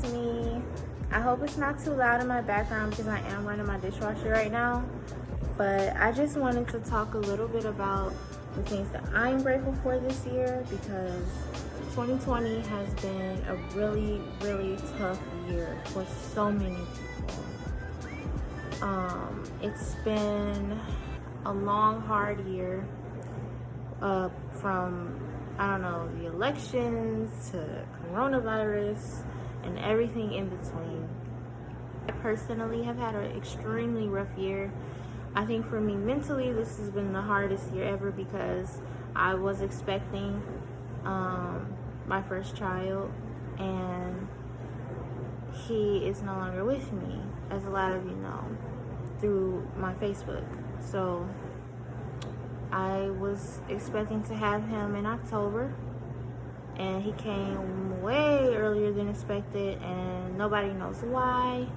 it's me. I hope it's not too loud in my background because I am running my dishwasher right now. But I just wanted to talk a little bit about the things that I'm grateful for this year, because 2020 has been a really, really tough year for so many people. It's been a long, hard year, from, I don't know, the elections to coronavirus and everything in between. I personally have had an extremely rough year. I think for me mentally, this has been the hardest year ever because I was expecting my first child, and he is no longer with me, as a lot of you know, through my Facebook. So I was expecting to have him in October, and he came way earlier than expected, and nobody knows why.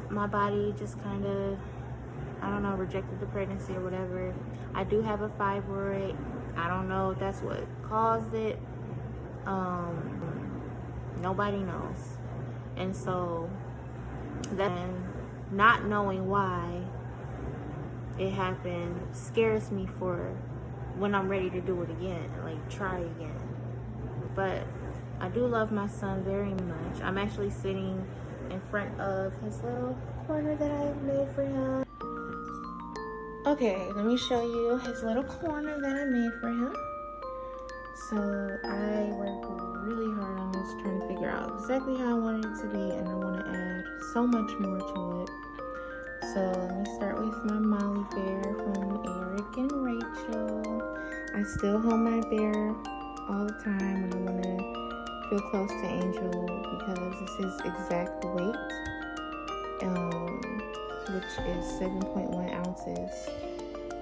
My body just kind of, I don't know, rejected the pregnancy or whatever. I do have a fibroid. I don't know if that's what caused it. Nobody knows. And so then not knowing why it happened scares me for when I'm ready to do it again, like try again. But I do love my son very much. I'm actually sitting in front of his little corner that I made for him. Okay, let me show you his little corner that I made for him. So I worked really hard on this, trying to figure out exactly how I wanted it to be, and I want to add so much more to it. So let me start with my Molly bear from Eric and Rachel. I still hold my bear all the time, and I want to feel close to Angel because it's his exact weight, which is 7.1 ounces.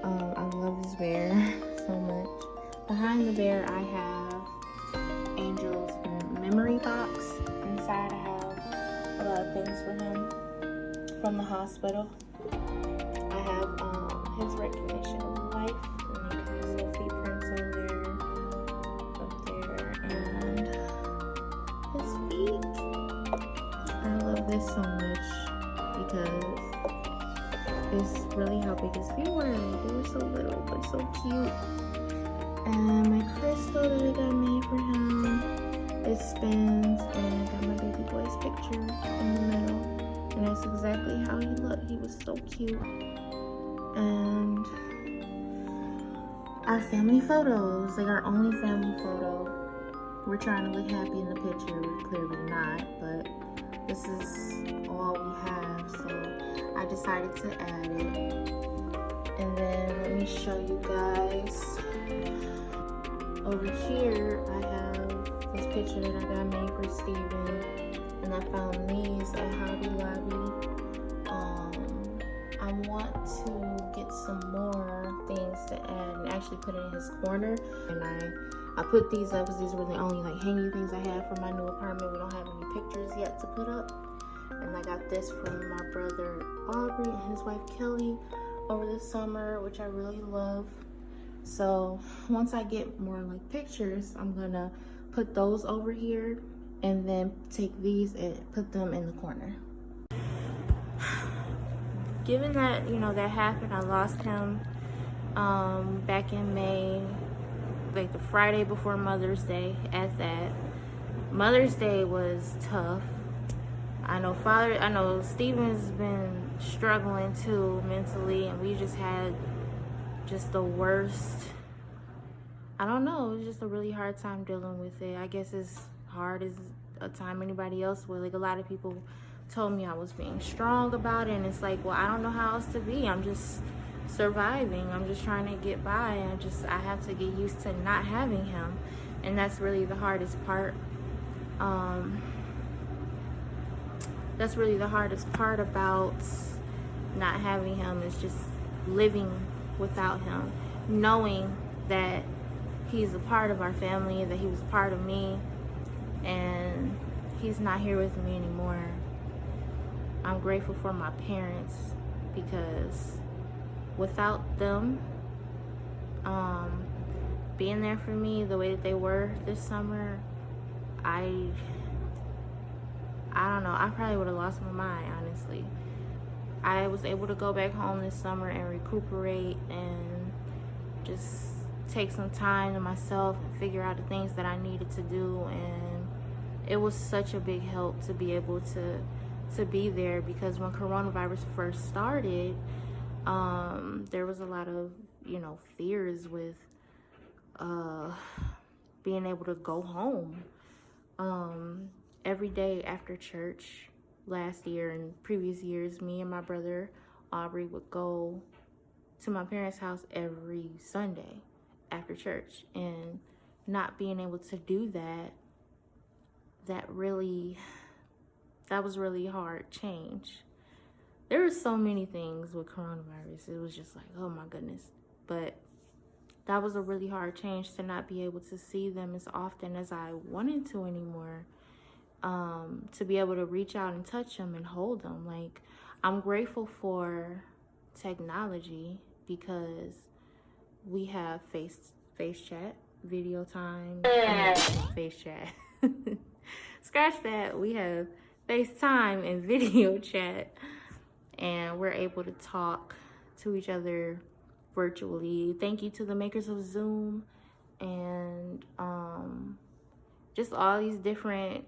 I love this bear so much. Behind the bear, I have Angel's memory box. Inside, I have a lot of things for him from the hospital. I have his recognition of life, and like his little feet prints on there, up there, and his feet. I love this so much because it's really how big his feet were. They were so little, but so cute. And my crystal that I got made for him, it spins, and I got my baby boy's picture in the middle. And that's exactly how he looked. He was so cute. And our family photos, like our only family photo. We're trying to look happy in the picture. We're clearly not, but this is all we have. So I decided to add it. And then let me show you guys. Over here, I have this picture that I got made for Steven, and I found these at Hobby Lobby. I want to get some more things to add and actually put it in his corner. And I put these up because these were the only like hanging things I had for my new apartment. We don't have any pictures yet to put up. And I got this from my brother Aubrey and his wife Kelly over the summer, which I really love. So once I get more like pictures, I'm gonna put those over here and then take these and put them in the corner. Given that, you know, that happened, I lost him back in May, like the Friday before Mother's Day. At that, Mother's Day was tough. I know Steven's been struggling too mentally, and we just had just the worst, I don't know, it was just a really hard time dealing with it. I guess as hard as a time anybody else would. Like, a lot of people told me I was being strong about it, and it's like, well, I don't know how else to be. I'm just surviving. I'm just trying to get by, and I have to get used to not having him, and that's really the hardest part. That's really the hardest part about not having him, is just living without him, knowing that he's a part of our family, that he was a part of me, and he's not here with me anymore. I'm grateful for my parents, because without them being there for me the way that they were this summer, I I don't know, I probably would have lost my mind, honestly. I was able to go back home this summer and recuperate and just take some time to myself and figure out the things that I needed to do. And it was such a big help to be able to be there, because when coronavirus first started, there was a lot of, you know, fears with being able to go home. Every day after church last year and previous years, me and my brother Aubrey would go to my parents' house every Sunday after church, and not being able to do that, that was really hard change. There were so many things with coronavirus. It was just like, oh my goodness. But that was a really hard change, to not be able to see them as often as I wanted to anymore. To be able to reach out and touch them and hold them. Like, I'm grateful for technology, because we have face chat, video time, face chat. Scratch that. We have FaceTime and video chat, and we're able to talk to each other virtually. Thank you to the makers of Zoom and just all these different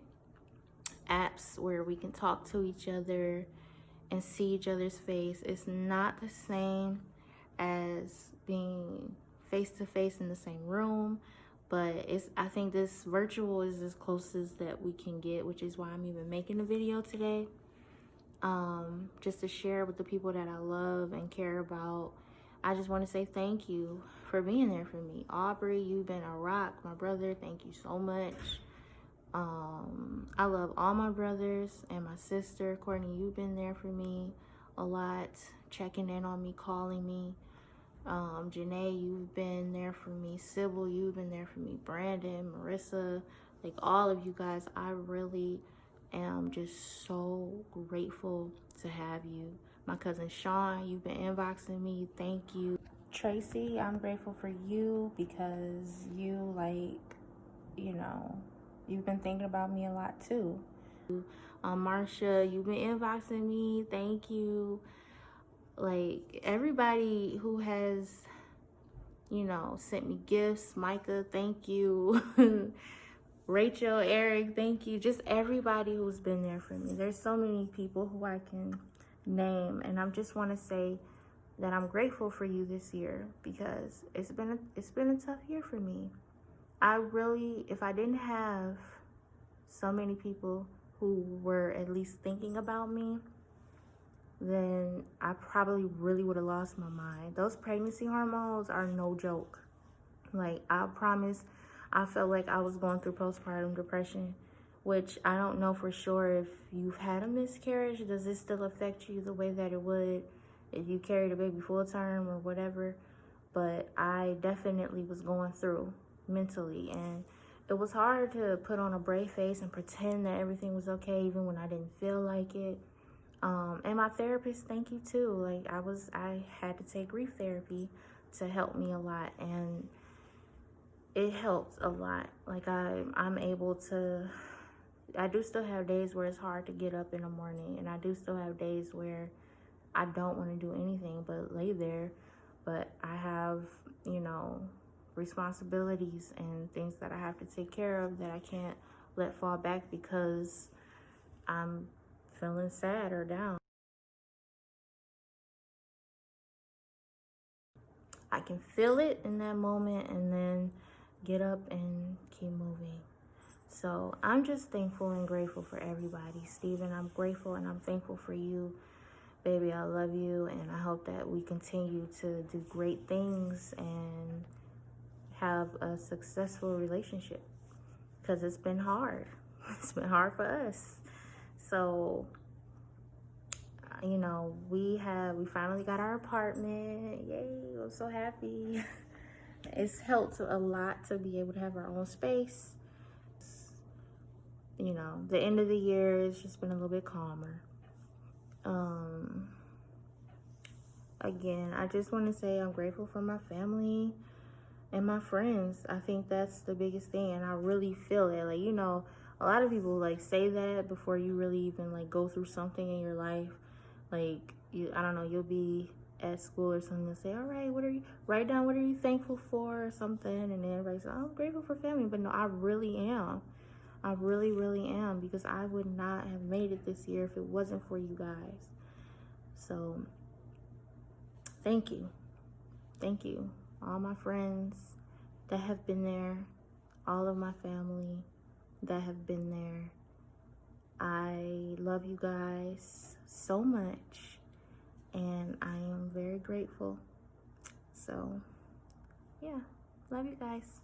apps where we can talk to each other and see each other's face. It's not the same as being face to face in the same room, but I think this virtual is as close as that we can get, which is why I'm even making a video today, just to share with the people that I love and care about. I just want to say thank you for being there for me. Aubrey, you've been a rock. My brother, thank you so much. I love all my brothers and my sister. Courtney, you've been there for me a lot, checking in on me, calling me. Janae, you've been there for me. Sybil, you've been there for me. Brandon, Marissa, like all of you guys, I really am just so grateful to have you. My cousin Sean, you've been inboxing me. Thank you. Tracy, I'm grateful for you, because you, like, you know, you've been thinking about me a lot too. Marsha, you've been inboxing me. Thank you. Like, everybody who has, you know, sent me gifts. Micah, thank you. Rachel, Eric, thank you. Just everybody who's been there for me. There's so many people who I can name, and I just want to say that I'm grateful for you this year, because it's been a tough year for me. I really, if I didn't have so many people who were at least thinking about me, then I probably really would have lost my mind. Those pregnancy hormones are no joke. Like, I promise, I felt like I was going through postpartum depression, which I don't know for sure if you've had a miscarriage. Does it still affect you the way that it would if you carried a baby full term or whatever? But I definitely was going through mentally, and it was hard to put on a brave face and pretend that everything was okay even when I didn't feel like it. And my therapist, thank you too. Like, I had to take grief therapy to help me a lot, and it helped a lot. Like, I'm able to, I do still have days where it's hard to get up in the morning, and I do still have days where I don't want to do anything but lay there. But I have, you know, responsibilities and things that I have to take care of that I can't let fall back because I'm feeling sad or down. I can feel it in that moment and then get up and keep moving. So I'm just thankful and grateful for everybody. Steven, I'm grateful and I'm thankful for you. Baby, I love you, and I hope that we continue to do great things and have a successful relationship, because it's been hard. It's been hard for us. So, you know, we finally got our apartment. Yay, I'm so happy. It's helped a lot to be able to have our own space. You know, the end of the year has just been a little bit calmer. Again, I just want to say I'm grateful for my family and my friends. I think that's the biggest thing, and I really feel it. Like, you know, a lot of people like say that before you really even like go through something in your life. Like I don't know, you'll be at school or something and say, all right, write down what are you thankful for or something, and then everybody's like, oh, I'm grateful for family. But no, I really am. I really, really am, because I would not have made it this year if it wasn't for you guys. So thank you. Thank you. All my friends that have been there, all of my family that have been there. I love you guys so much, and I am very grateful. So, yeah, love you guys.